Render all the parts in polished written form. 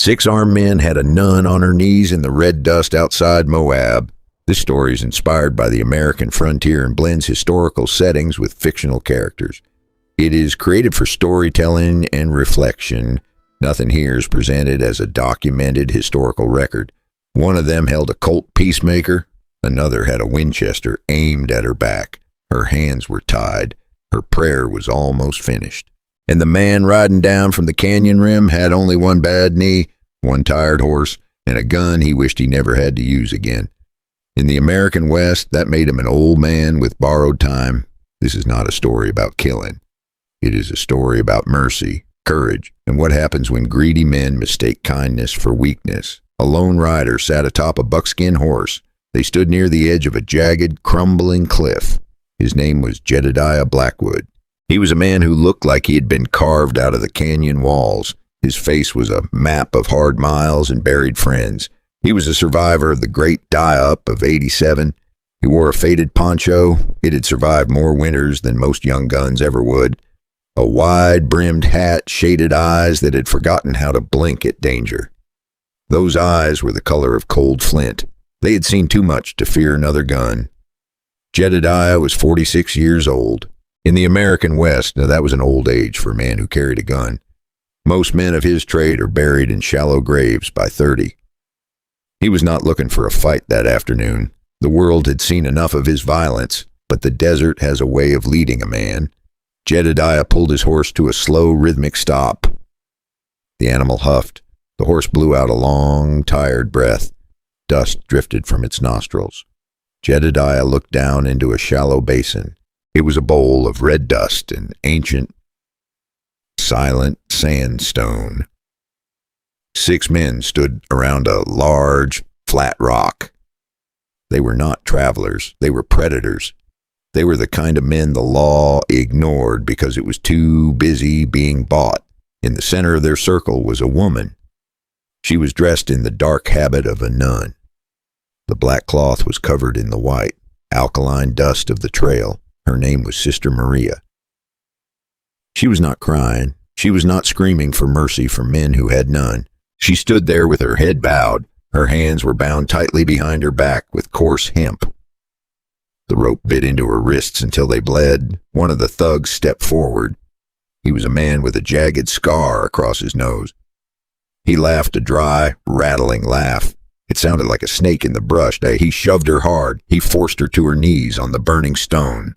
6 armed men had a nun on her knees in the red dust outside Moab. This story is inspired by the American frontier and blends historical settings with fictional characters. It is created for storytelling and reflection. Nothing here is presented as a documented historical record. One of them held a Colt peacemaker. Another had a Winchester aimed at her back. Her hands were tied. Her prayer was almost finished. And the man riding down from the canyon rim had only one bad knee, one tired horse, and a gun he wished he never had to use again. In the American West, that made him an old man with borrowed time. This is not a story about killing. It is a story about mercy, courage, and what happens when greedy men mistake kindness for weakness. A lone rider sat atop a buckskin horse. They stood near the edge of a jagged, crumbling cliff. His name was Jedediah Blackwood. He was a man who looked like he had been carved out of the canyon walls. His face was a map of hard miles and buried friends. He was a survivor of the great die-up of '87. He wore a faded poncho. It had survived more winters than most young guns ever would. A wide-brimmed hat, shaded eyes that had forgotten how to blink at danger. Those eyes were the color of cold flint. They had seen too much to fear another gun. Jedediah was 46 years old. In the American West, now that was an old age for a man who carried a gun. Most men of his trade are buried in shallow graves by 30. He was not looking for a fight that afternoon. The world had seen enough of his violence, but the desert has a way of leading a man. Jedediah pulled his horse to a slow, rhythmic stop. The animal huffed. The horse blew out a long, tired breath. Dust drifted from its nostrils. Jedediah looked down into a shallow basin. It was a bowl of red dust and ancient, silent sandstone. 6 men stood around a large, flat rock. They were not travelers. They were predators. They were the kind of men the law ignored because it was too busy being bought. In the center of their circle was a woman. She was dressed in the dark habit of a nun. The black cloth was covered in the white, alkaline dust of the trail. Her name was Sister Maria. She was not crying. She was not screaming for mercy from men who had none. She stood there with her head bowed. Her hands were bound tightly behind her back with coarse hemp. The rope bit into her wrists until they bled. One of the thugs stepped forward. He was a man with a jagged scar across his nose. He laughed a dry, rattling laugh. It sounded like a snake in the brush. He shoved her hard. He forced her to her knees on the burning stone.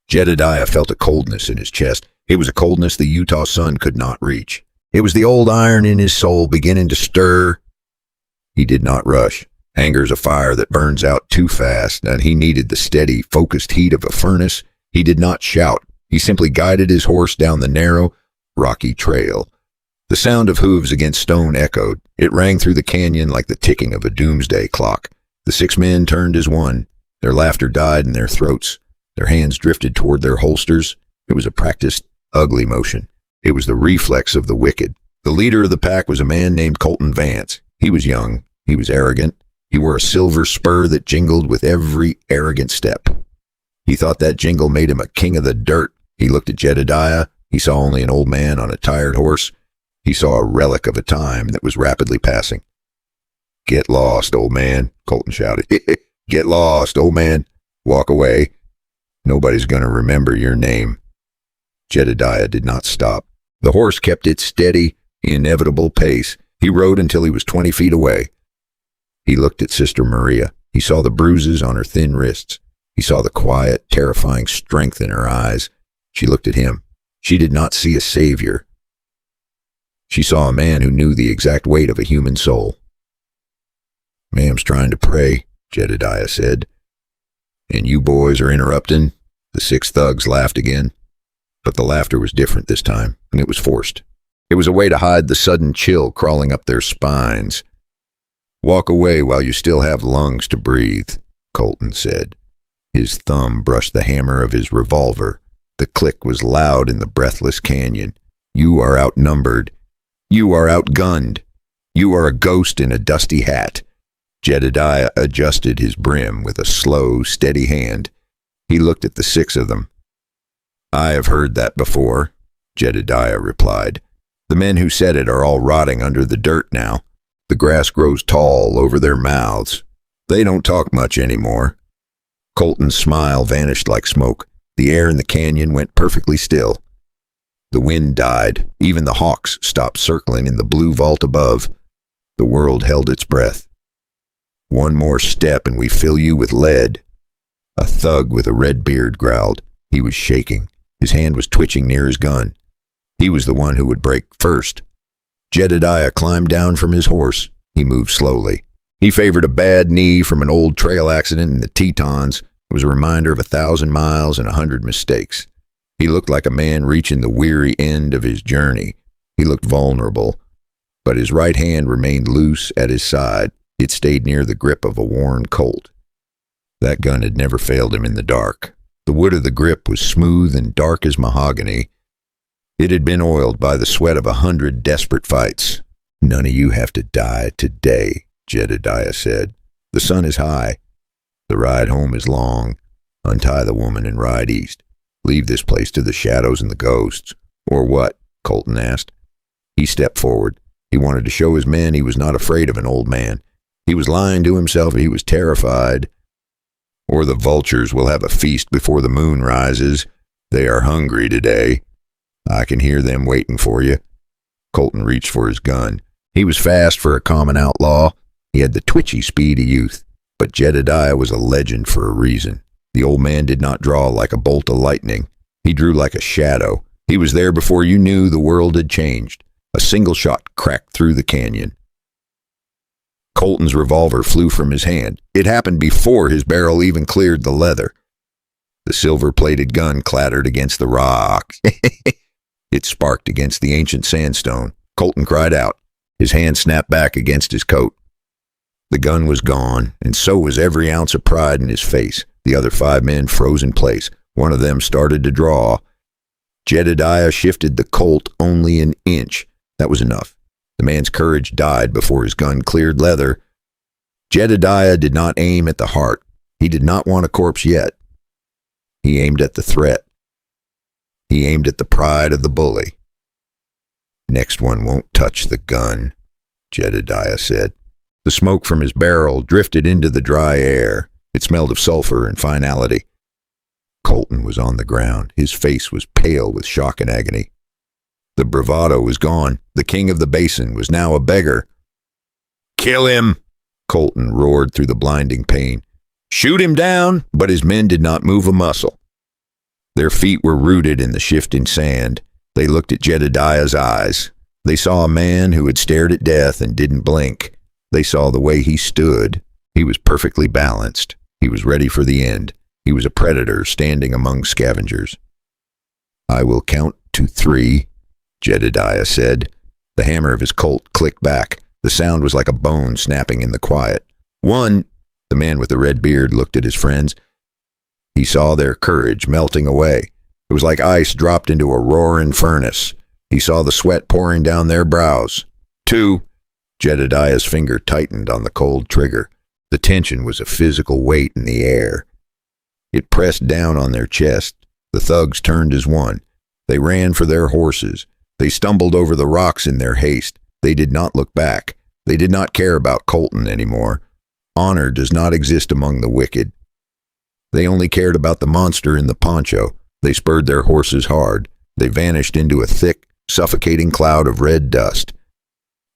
Jedediah felt a coldness in his chest. It was a coldness the Utah sun could not reach. It was the old iron in his soul beginning to stir. He did not rush. Anger's a fire that burns out too fast, and he needed the steady, focused heat of a furnace. He did not shout. He simply guided his horse down the narrow, rocky trail. The sound of hooves against stone echoed. It rang through the canyon like the ticking of a doomsday clock. The 6 men turned as one. Their laughter died in their throats. Their hands drifted toward their holsters. It was a practiced, ugly motion. It was the reflex of the wicked. The leader of the pack was a man named Colton Vance. He was young. He was arrogant. He wore a silver spur that jingled with every arrogant step. He thought that jingle made him a king of the dirt. He looked at Jedediah. He saw only an old man on a tired horse. He saw a relic of a time that was rapidly passing. "Get lost, old man," Colton shouted. "Get lost, old man. Walk away. Nobody's going to remember your name." Jedediah did not stop. The horse kept its steady, inevitable pace. He rode until he was 20 feet away. He looked at Sister Maria. He saw the bruises on her thin wrists. He saw the quiet, terrifying strength in her eyes. She looked at him. She did not see a savior. She saw a man who knew the exact weight of a human soul. "Ma'am's trying to pray," Jedediah said. "And you boys are interrupting?" The 6 thugs laughed again. But the laughter was different this time, and it was forced. It was a way to hide the sudden chill crawling up their spines. "Walk away while you still have lungs to breathe," Colton said. His thumb brushed the hammer of his revolver. The click was loud in the breathless canyon. "You are outnumbered. You are outgunned. You are a ghost in a dusty hat." Jedediah adjusted his brim with a slow, steady hand. He looked at the 6 of them. "I have heard that before," Jedediah replied. The men who said it are all rotting under the dirt now. The grass grows tall over their mouths. They don't talk much anymore. Colton's smile vanished like smoke. The air in the canyon went perfectly still. The wind died. Even the hawks stopped circling in the blue vault above. The world held its breath. One more step and we fill you with lead. A thug with a red beard growled. He was shaking. His hand was twitching near his gun. He was the one who would break first. Jedediah climbed down from his horse. He moved slowly. He favored a bad knee from an old trail accident in the Tetons. It was a reminder of 1,000 miles and 100 mistakes. He looked like a man reaching the weary end of his journey. He looked vulnerable, but his right hand remained loose at his side. It stayed near the grip of a worn Colt. That gun had never failed him in the dark. The wood of the grip was smooth and dark as mahogany. It had been oiled by the sweat of 100 desperate fights. "None of you have to die today," Jedediah said. "The sun is high. The ride home is long. Untie the woman and ride east. Leave this place to the shadows and the ghosts." "Or what?" Colton asked. He stepped forward. He wanted to show his men he was not afraid of an old man. He was lying to himself. He was terrified. "Or the vultures will have a feast before the moon rises. They are hungry today. I can hear them waiting for you." Colton reached for his gun. He was fast for a common outlaw. He had the twitchy speed of youth. But Jedediah was a legend for a reason. The old man did not draw like a bolt of lightning. He drew like a shadow. He was there before you knew the world had changed. A single shot cracked through the canyon. Colton's revolver flew from his hand. It happened before his barrel even cleared the leather. The silver-plated gun clattered against the rock. It sparked against the ancient sandstone. Colton cried out. His hand snapped back against his coat. The gun was gone, and so was every ounce of pride in his face. The other 5 men froze in place. One of them started to draw. Jedediah shifted the Colt only an inch. That was enough. The man's courage died before his gun cleared leather. Jedediah did not aim at the heart. He did not want a corpse yet. He aimed at the threat. He aimed at the pride of the bully. "Next one won't touch the gun," Jedediah said. The smoke from his barrel drifted into the dry air. It smelled of sulfur and finality. Colton was on the ground. His face was pale with shock and agony. The bravado was gone. The king of the basin was now a beggar. "Kill him!" Colton roared through the blinding pain. "Shoot him down!" But his men did not move a muscle. Their feet were rooted in the shifting sand. They looked at Jedediah's eyes. They saw a man who had stared at death and didn't blink. They saw the way he stood. He was perfectly balanced. He was ready for the end. He was a predator standing among scavengers. "I will count to 3, Jedediah said. The hammer of his Colt clicked back. The sound was like a bone snapping in the quiet. 1, the man with the red beard looked at his friends. He saw their courage melting away. It was like ice dropped into a roaring furnace. He saw the sweat pouring down their brows. 2, Jedediah's finger tightened on the cold trigger. The tension was a physical weight in the air. It pressed down on their chest. The thugs turned as one. They ran for their horses. They stumbled over the rocks in their haste. They did not look back. They did not care about Colton anymore. Honor does not exist among the wicked. They only cared about the monster in the poncho. They spurred their horses hard. They vanished into a thick, suffocating cloud of red dust.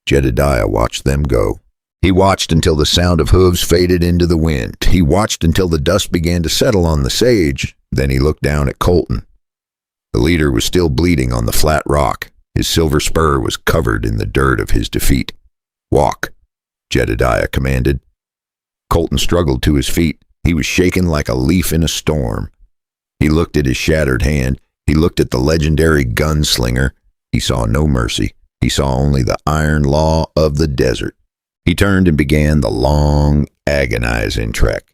Jedediah watched them go. He watched until the sound of hooves faded into the wind. He watched until the dust began to settle on the sage. Then he looked down at Colton. The leader was still bleeding on the flat rock. His silver spur was covered in the dirt of his defeat. "Walk," Jedediah commanded. Colton struggled to his feet. He was shaken like a leaf in a storm. He looked at his shattered hand. He looked at the legendary gunslinger. He saw no mercy. He saw only the iron law of the desert. He turned and began the long, agonizing trek.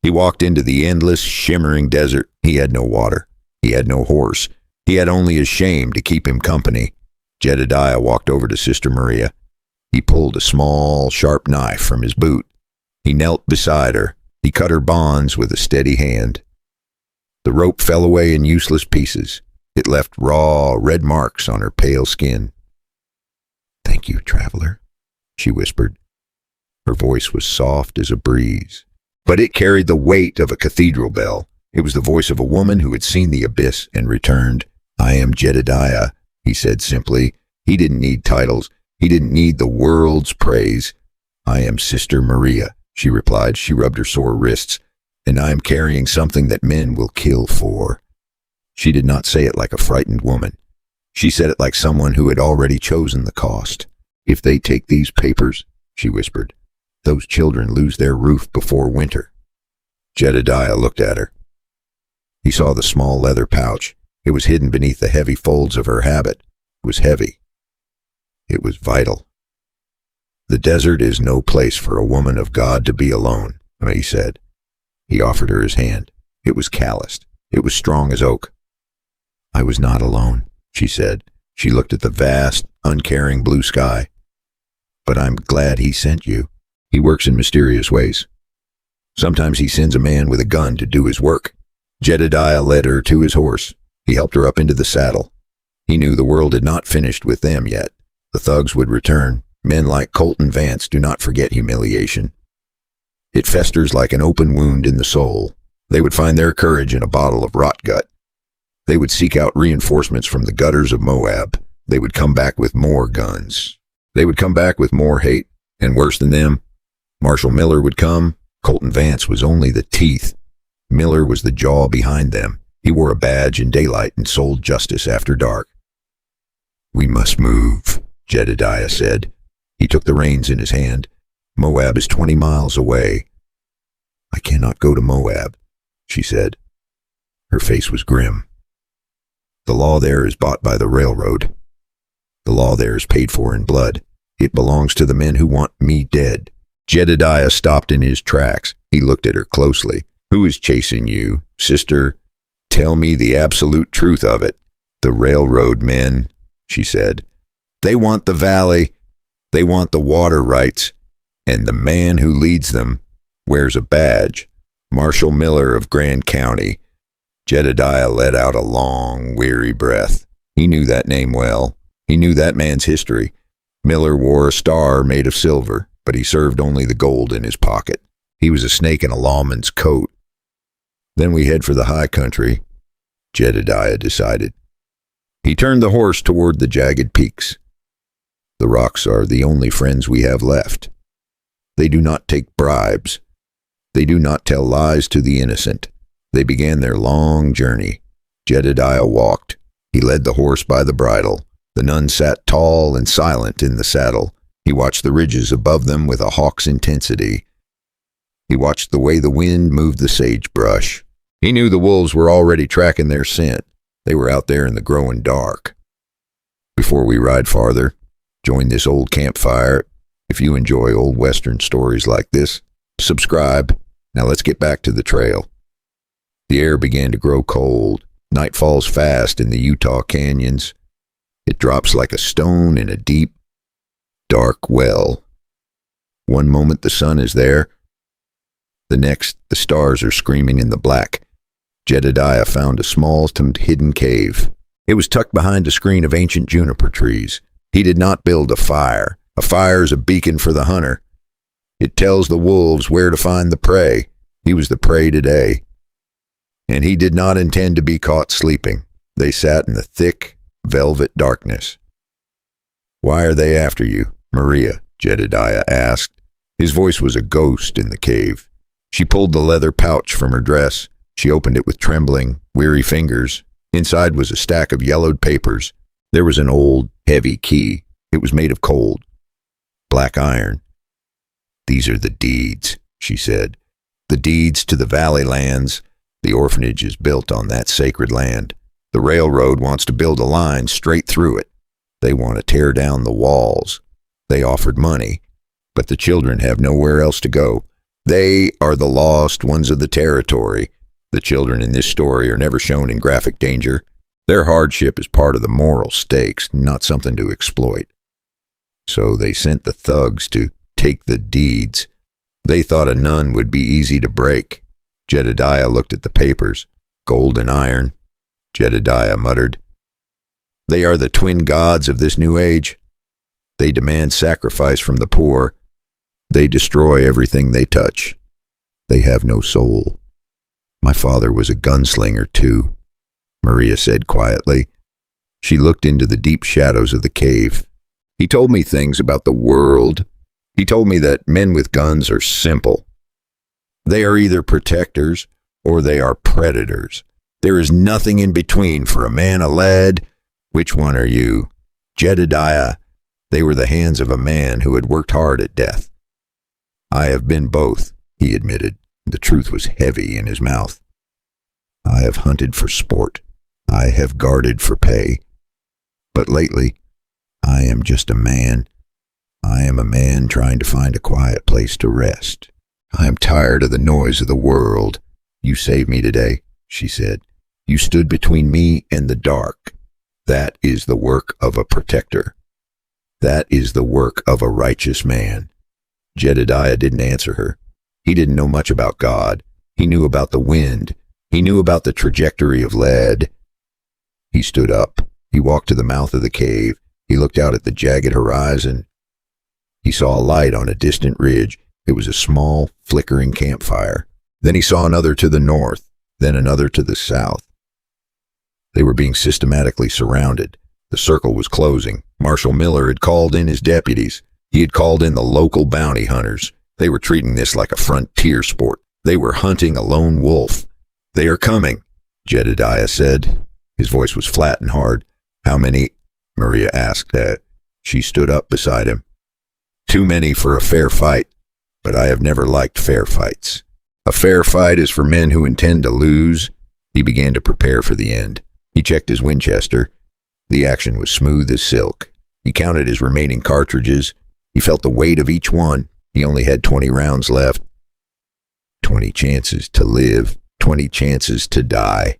He walked into the endless, shimmering desert. He had no water. He had no horse. He had only his shame to keep him company. Jedediah walked over to Sister Maria. He pulled a small, sharp knife from his boot. He knelt beside her. He cut her bonds with a steady hand. The rope fell away in useless pieces. It left raw, red marks on her pale skin. "Thank you, traveler," she whispered. Her voice was soft as a breeze, but it carried the weight of a cathedral bell. It was the voice of a woman who had seen the abyss and returned. "I am Jedediah," he said simply. He didn't need titles. He didn't need the world's praise. "I am Sister Maria," she replied. She rubbed her sore wrists. "And I am carrying something that men will kill for." She did not say it like a frightened woman. She said it like someone who had already chosen the cost. "If they take these papers," she whispered, "those children lose their roof before winter." Jedediah looked at her. He saw the small leather pouch. It was hidden beneath the heavy folds of her habit. It was heavy. It was vital. "The desert is no place for a woman of God to be alone," he said. He offered her his hand. It was calloused. It was strong as oak. "I was not alone," she said. She looked at the vast, uncaring blue sky. "But I'm glad he sent you. He works in mysterious ways. Sometimes he sends a man with a gun to do his work." Jedediah led her to his horse. He helped her up into the saddle. He knew the world had not finished with them yet. The thugs would return. Men like Colton Vance do not forget humiliation. It festers like an open wound in the soul. They would find their courage in a bottle of rot gut. They would seek out reinforcements from the gutters of Moab. They would come back with more guns. They would come back with more hate. And worse than them, Marshall Miller would come. Colton Vance was only the teeth. Miller was the jaw behind them. He wore a badge in daylight and sold justice after dark. "We must move," Jedediah said. He took the reins in his hand. "Moab is 20 miles away." "I cannot go to Moab," she said. Her face was grim. "The law there is bought by the railroad. The law there is paid for in blood. It belongs to the men who want me dead." Jedediah stopped in his tracks. He looked at her closely. "Who is chasing you, sister? Tell me the absolute truth of it." "The railroad men," she said. "They want the valley. They want the water rights. And the man who leads them wears a badge. Marshall Miller of Grand County." Jedediah let out a long, weary breath. He knew that name well. He knew that man's history. Miller wore a star made of silver, but he served only the gold in his pocket. He was a snake in a lawman's coat. "Then we head for the high country," Jedediah decided. He turned the horse toward the jagged peaks. "The rocks are the only friends we have left. They do not take bribes. They do not tell lies to the innocent." They began their long journey. Jedediah walked. He led the horse by the bridle. The nun sat tall and silent in the saddle. He watched the ridges above them with a hawk's intensity. He watched the way the wind moved the sagebrush. He knew the wolves were already tracking their scent. They were out there in the growing dark. "Before we ride farther, join this old campfire. If you enjoy old Western stories like this, subscribe. Now let's get back to the trail." The air began to grow cold. Night falls fast in the Utah canyons. It drops like a stone in a deep, dark well. One moment the sun is there. The next, the stars are screaming in the black. Jedediah found a small, hidden cave. It was tucked behind a screen of ancient juniper trees. He did not build a fire. A fire is a beacon for the hunter. It tells the wolves where to find the prey. He was the prey today. And he did not intend to be caught sleeping. They sat in the thick, velvet darkness. "Why are they after you, Maria?" Jedediah asked. His voice was a ghost in the cave. She pulled the leather pouch from her dress. She opened it with trembling, weary fingers. Inside was a stack of yellowed papers. There was an old, heavy key. It was made of cold, black iron. "These are the deeds," she said. "The deeds to the valley lands. The orphanage is built on that sacred land. The railroad wants to build a line straight through it. They want to tear down the walls. They offered money, but the children have nowhere else to go. They are the lost ones of the territory. The children in this story are never shown in graphic danger. Their hardship is part of the moral stakes, not something to exploit. So they sent the thugs to take the deeds. They thought a nun would be easy to break." Jedediah looked at the papers. "Gold and iron," Jedediah muttered. "They are the twin gods of this new age. They demand sacrifice from the poor. They destroy everything they touch. They have no soul. My father was a gunslinger too, Maria said quietly. She looked into the deep shadows of the cave. He told me things about the world. He told me that men with guns are simple. They are either protectors or they are predators. There is nothing in between for a man, a lad. Which one are you? Jedediah. They were the hands of a man who had worked hard at death. I have been both, he admitted. The truth was heavy in his mouth. I have hunted for sport. I have guarded for pay. But lately, I am just a man. I am a man trying to find a quiet place to rest. I am tired of the noise of the world. You saved me today, she said. You stood between me and the dark. That is the work of a protector. That is the work of a righteous man. Jedediah didn't answer her. He didn't know much about God. He knew about the wind. He knew about the trajectory of lead. He stood up. He walked to the mouth of the cave. He looked out at the jagged horizon. He saw a light on a distant ridge. It was a small, flickering campfire. Then he saw another to the north, then another to the south. They were being systematically surrounded. The circle was closing. Marshal Miller had called in his deputies. He had called in the local bounty hunters. They were treating this like a frontier sport. They were hunting a lone wolf. They are coming, Jedediah said. His voice was flat and hard. How many? Maria asked. She stood up beside him. Too many for a fair fight, but I have never liked fair fights. A fair fight is for men who intend to lose. He began to prepare for the end. He checked his Winchester. The action was smooth as silk. He counted his remaining cartridges. He felt the weight of each one. He only had 20 rounds left. 20 chances to live, 20 chances to die.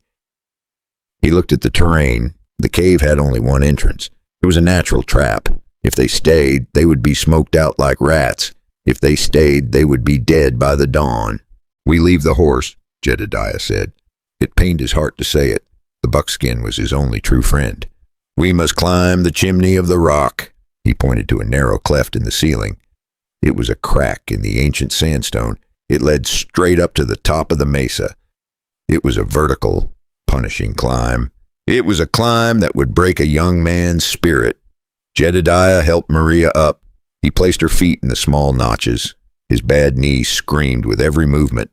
He looked at the terrain. The cave had only one entrance. It was a natural trap. If they stayed, they would be smoked out like rats. If they stayed, they would be dead by the dawn. We leave the horse, Jedediah said. It pained his heart to say it. The buckskin was his only true friend. We must climb the chimney of the rock. He pointed to a narrow cleft in the ceiling. It was a crack in the ancient sandstone. It led straight up to the top of the mesa. It was a vertical, punishing climb. It was a climb that would break a young man's spirit. Jedediah helped Maria up. He placed her feet in the small notches. His bad knee screamed with every movement.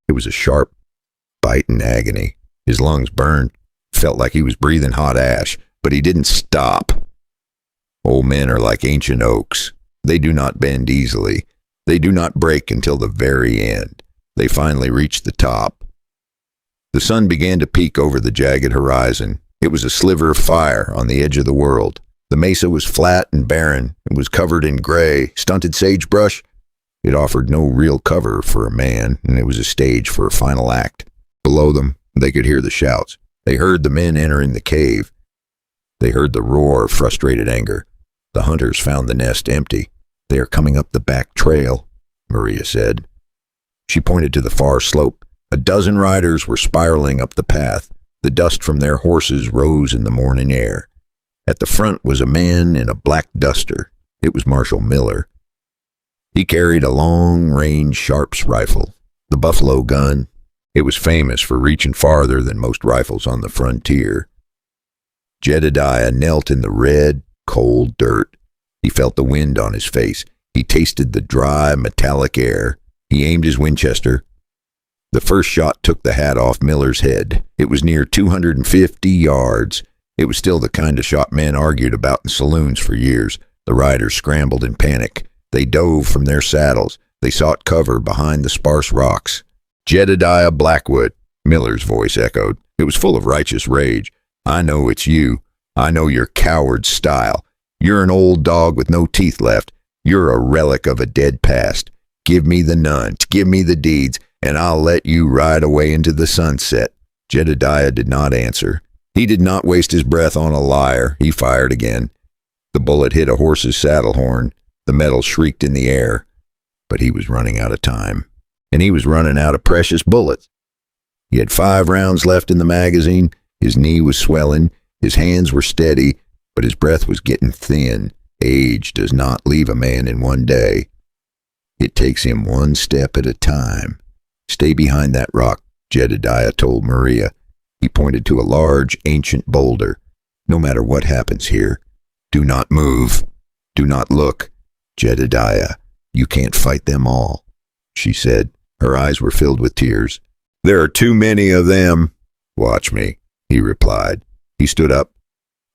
It was a sharp bite in agony. His lungs burned. Felt like he was breathing hot ash, but he didn't stop. Old men are like ancient oaks. They do not bend easily. They do not break until the very end. They finally reached the top. The sun began to peek over the jagged horizon. It was a sliver of fire on the edge of the world. The mesa was flat and barren. It was covered in gray, stunted sagebrush. It offered no real cover for a man, and it was a stage for a final act. Below them, they could hear the shouts. They heard the men entering the cave. They heard the roar of frustrated anger. The hunters found the nest empty. They are coming up the back trail, Maria said. She pointed to the far slope. A dozen riders were spiraling up the path. The dust from their horses rose in the morning air. At the front was a man in a black duster. It was Marshal Miller. He carried a long-range Sharps rifle, the buffalo gun. It was famous for reaching farther than most rifles on the frontier. Jedediah knelt in the red, cold dirt. He felt the wind on his face. He tasted the dry, metallic air. He aimed his Winchester. The first shot took the hat off Miller's head. It was near 250 yards. It was still the kind of shot men argued about in saloons for years. The riders scrambled in panic. They dove from their saddles. They sought cover behind the sparse rocks. Jedediah Blackwood, Miller's voice echoed. It was full of righteous rage. I know it's you. I know your coward style. You're an old dog with no teeth left. You're a relic of a dead past. Give me the nuns, give me the deeds, and I'll let you ride away into the sunset. Jedediah did not answer. He did not waste his breath on a liar. He fired again. The bullet hit a horse's saddle horn. The metal shrieked in the air. But he was running out of time. And he was running out of precious bullets. He had 5 rounds left in the magazine. His knee was swelling. His hands were steady, but his breath was getting thin. Age does not leave a man in one day. It takes him one step at a time. Stay behind that rock, Jedediah told Maria. He pointed to a large, ancient boulder. No matter what happens here, do not move. Do not look. Jedediah, you can't fight them all, she said. Her eyes were filled with tears. There are too many of them. Watch me, he replied. He stood up.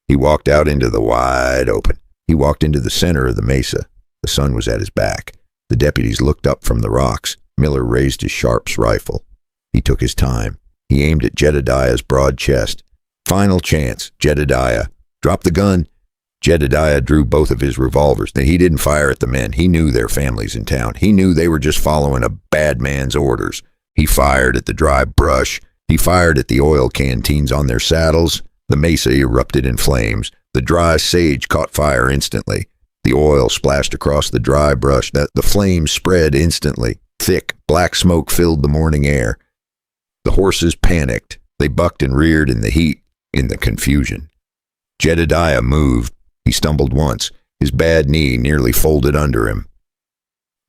He walked out into the wide open. He walked into the center of the mesa. The sun was at his back. The deputies looked up from the rocks. Miller raised his Sharps rifle. He took his time. He aimed at Jedediah's broad chest. Final chance, Jedediah. Drop the gun. Jedediah drew both of his revolvers. He didn't fire at the men. He knew their families in town. He knew they were just following a bad man's orders. He fired at the dry brush. He fired at the oil canteens on their saddles. The mesa erupted in flames. The dry sage caught fire instantly. The oil splashed across the dry brush. The flames spread instantly. Thick, black smoke filled the morning air. The horses panicked. They bucked and reared in the heat, in the confusion. Jedediah moved. He stumbled once. His bad knee nearly folded under him.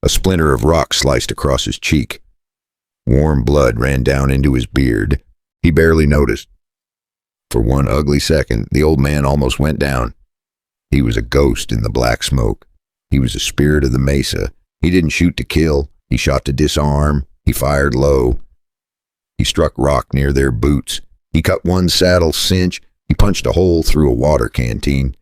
A splinter of rock sliced across his cheek. Warm blood ran down into his beard. He barely noticed. For one ugly second, the old man almost went down. He was a ghost in the black smoke. He was a spirit of the mesa. He didn't shoot to kill. He shot to disarm. He fired low. He struck rock near their boots. He cut one saddle cinch. He punched a hole through a water canteen.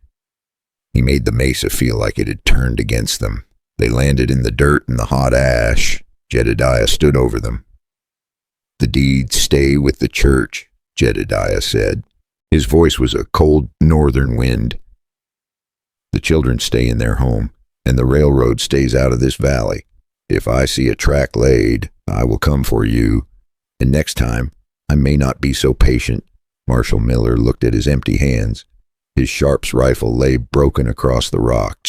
He made the mesa feel like it had turned against them. They landed in the dirt and the hot ash. Jedediah stood over them. The deeds stay with the church, Jedediah said. His voice was a cold northern wind. The children stay in their home, and the railroad stays out of this valley. If I see a track laid, I will come for you. And next time, I may not be so patient. Marshal Miller looked at his empty hands. His Sharps rifle lay broken across the rock.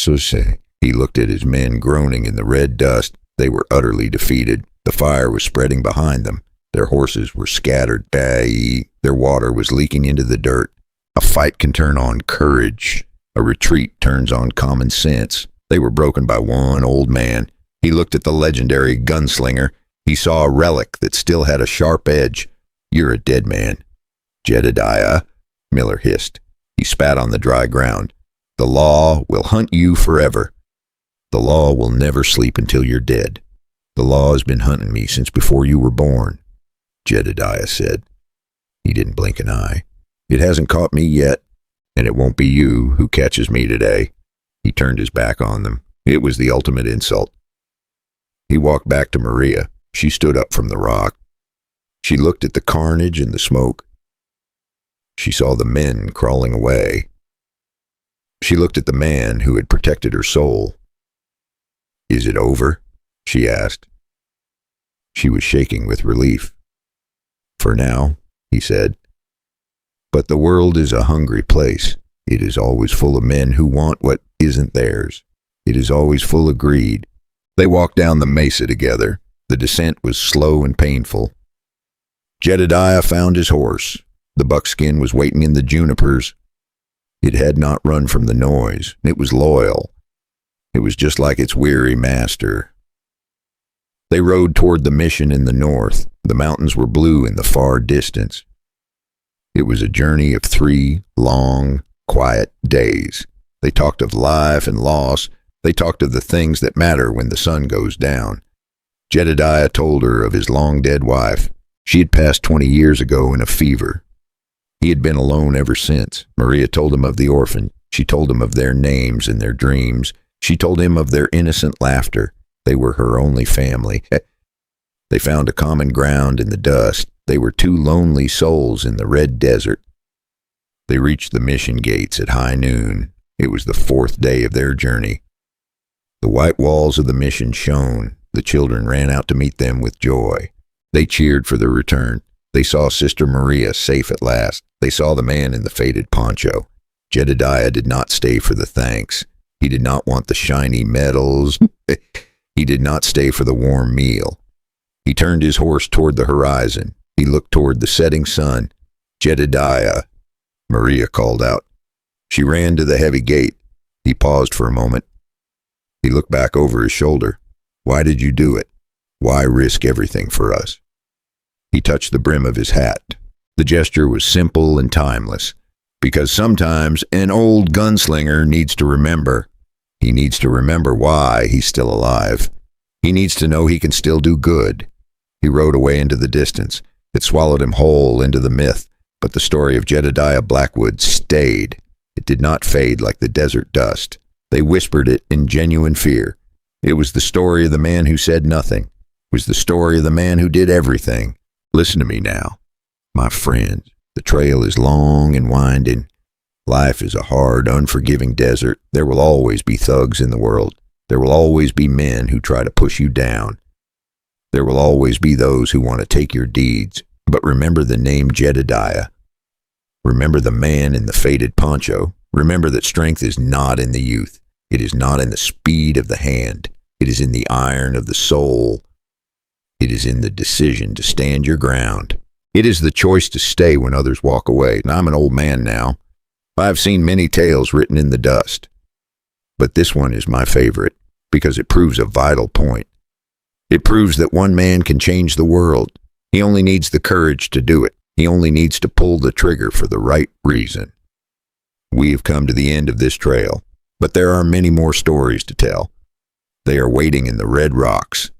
He looked at his men groaning in the red dust. They were utterly defeated. The fire was spreading behind them. Their horses were scattered. Their water was leaking into the dirt. A fight can turn on courage. A retreat turns on common sense. They were broken by one old man. He looked at the legendary gunslinger. He saw a relic that still had a sharp edge. You're a dead man. Jedediah, Miller hissed. He spat on the dry ground. The law will hunt you forever. The law will never sleep until you're dead. The law has been hunting me since before you were born, Jedediah said. He didn't blink an eye. It hasn't caught me yet, and it won't be you who catches me today. He turned his back on them. It was the ultimate insult. He walked back to Maria. She stood up from the rock. She looked at the carnage and the smoke. She saw the men crawling away. She looked at the man who had protected her soul. Is it over? She asked. She was shaking with relief. For now, he said. But the world is a hungry place. It is always full of men who want what isn't theirs. It is always full of greed. They walked down the mesa together. The descent was slow and painful. Jedediah found his horse. The buckskin was waiting in the junipers. It had not run from the noise. It was loyal. It was just like its weary master. They rode toward the mission in the north. The mountains were blue in the far distance. It was a journey of 3 long, quiet days. They talked of life and loss. They talked of the things that matter when the sun goes down. Jedediah told her of his long-dead wife. She had passed 20 years ago in a fever. He had been alone ever since. Maria told him of the orphan. She told him of their names and their dreams. She told him of their innocent laughter. They were her only family. They found a common ground in the dust. They were 2 lonely souls in the red desert. They reached the mission gates at high noon. It was the 4th day of their journey. The white walls of the mission shone. The children ran out to meet them with joy. They cheered for their return. They saw Sister Maria safe at last. They saw the man in the faded poncho. Jedediah did not stay for the thanks. He did not want the shiny medals. He did not stay for the warm meal. He turned his horse toward the horizon. He looked toward the setting sun. Jedediah, Maria called out. She ran to the heavy gate. He He paused for a moment. He looked back over his shoulder. Why did you do it? Why risk everything for us? He touched the brim of his hat. The gesture was simple and timeless, because sometimes an old gunslinger needs to remember. He needs to remember why he's still alive. He needs to know he can still do good. He rode away into the distance. It swallowed him whole into the myth, but the story of Jedediah Blackwood stayed. It did not fade like the desert dust. They whispered it in genuine fear. It was the story of the man who said nothing. It was the story of the man who did everything. Listen to me now, my friends. The trail is long and winding. Life is a hard, unforgiving desert. There will always be thugs in the world. There will always be men who try to push you down. There will always be those who want to take your deeds. But remember the name Jedediah. Remember the man in the faded poncho. Remember that strength is not in the youth. It is not in the speed of the hand. It is in the iron of the soul. It is in the decision to stand your ground. It is the choice to stay when others walk away. And I'm an old man now. I've seen many tales written in the dust. But this one is my favorite because it proves a vital point. It proves that one man can change the world. He only needs the courage to do it. He only needs to pull the trigger for the right reason. We have come to the end of this trail, but there are many more stories to tell. They are waiting in the red rocks.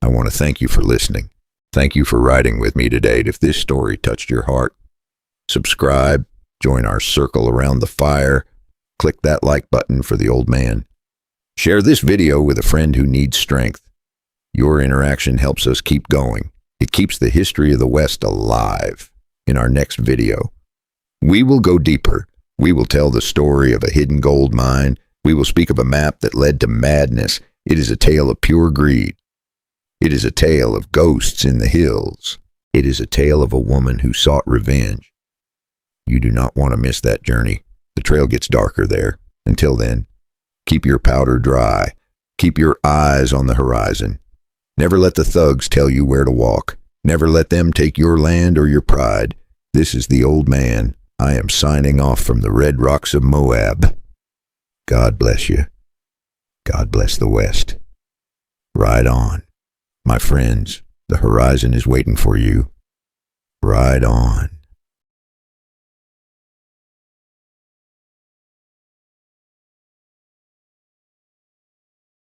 I want to thank you for listening. Thank you for riding with me today. If this story touched your heart, subscribe, join our circle around the fire, click that like button for the old man. Share this video with a friend who needs strength. Your interaction helps us keep going. It keeps the history of the West alive. In our next video, we will go deeper. We will tell the story of a hidden gold mine. We will speak of a map that led to madness. It is a tale of pure greed. It is a tale of ghosts in the hills. It is a tale of a woman who sought revenge. You do not want to miss that journey. The trail gets darker there. Until then, keep your powder dry. Keep your eyes on the horizon. Never let the thugs tell you where to walk. Never let them take your land or your pride. This is the old man. I am signing off from the red rocks of Moab. God bless you. God bless the West. Ride on. My friends, the horizon is waiting for you. Ride on.